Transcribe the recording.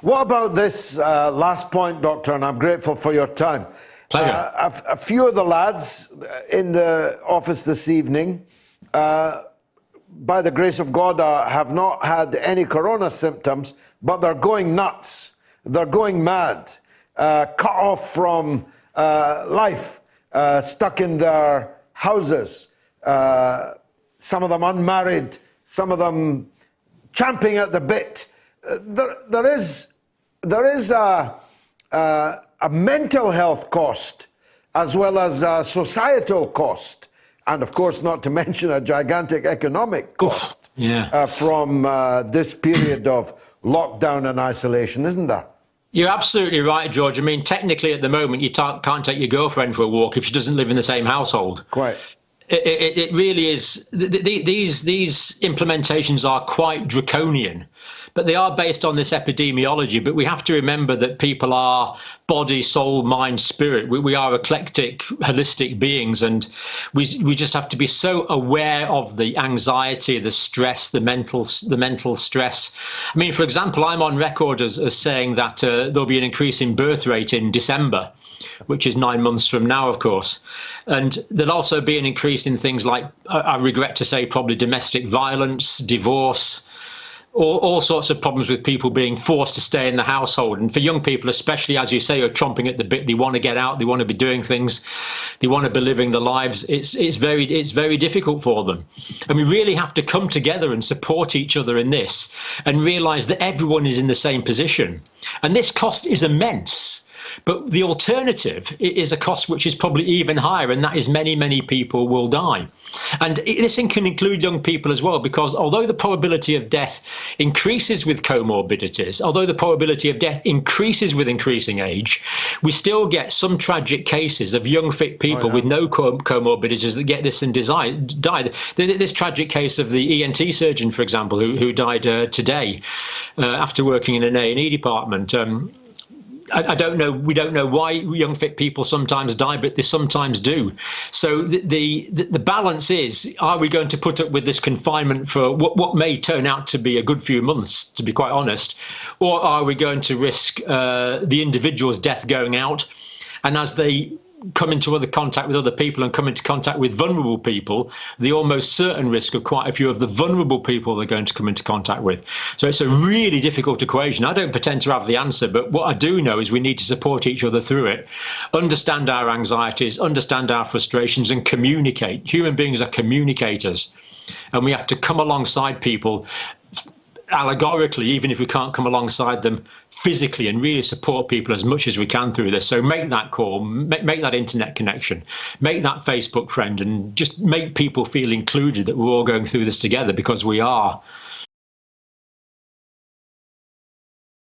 What about this last point, Doctor, and I'm grateful for your time. Pleasure. A few of the lads in the office this evening, by the grace of God, have not had any corona symptoms, but they're going nuts. They're going mad, cut off from life, stuck in their houses, some of them unmarried, some of them champing at the bit. There is a mental health cost as well as a societal cost, and of course not to mention a gigantic economic cost from this period of lockdown and isolation, isn't there? You're absolutely right, George. I mean, technically at the moment you can't take your girlfriend for a walk if she doesn't live in the same household. Quite. It really is. These implementations are quite draconian, but they are based on this epidemiology. But we have to remember that people are body, soul, mind, spirit. We are eclectic, holistic beings, and we just have to be so aware of the anxiety, the stress, the mental stress. I mean, for example, I'm on record as saying that there'll be an increase in birth rate in December, which is 9 months from now, of course. And there'll also be an increase in things like, I regret to say, probably domestic violence, divorce, all sorts of problems with people being forced to stay in the household. And for young people, especially, as you say, who are chomping at the bit, they want to get out, they want to be doing things, they want to be living their lives. It's very difficult for them. And we really have to come together and support each other in this and realise that everyone is in the same position. And this cost is immense. But the alternative is a cost which is probably even higher, and that is many people will die. And this can include young people as well, because although the probability of death increases with comorbidities, although the probability of death increases with increasing age, we still get some tragic cases of young, fit people with no comorbidities that get this and die. This tragic case of the ENT surgeon, for example, who died today after working in an A&E department. I don't know. We don't know why young fit people sometimes die, but they sometimes do. So the balance is: are we going to put up with this confinement for what may turn out to be a good few months, to be quite honest, or are we going to risk the individual's death going out, and as they come into other contact with other people and come into contact with vulnerable people, the almost certain risk of quite a few of the vulnerable people they're going to come into contact with. So it's a really difficult equation. I don't pretend to have the answer, but what I do know is we need to support each other through it, understand our anxieties, understand our frustrations, and communicate. Human beings are communicators, and we have to come alongside people allegorically, even if we can't come alongside them physically, and really support people as much as we can through this. So make that call, make that internet connection, make that Facebook friend, and just make people feel included, that we're all going through this together, because we are.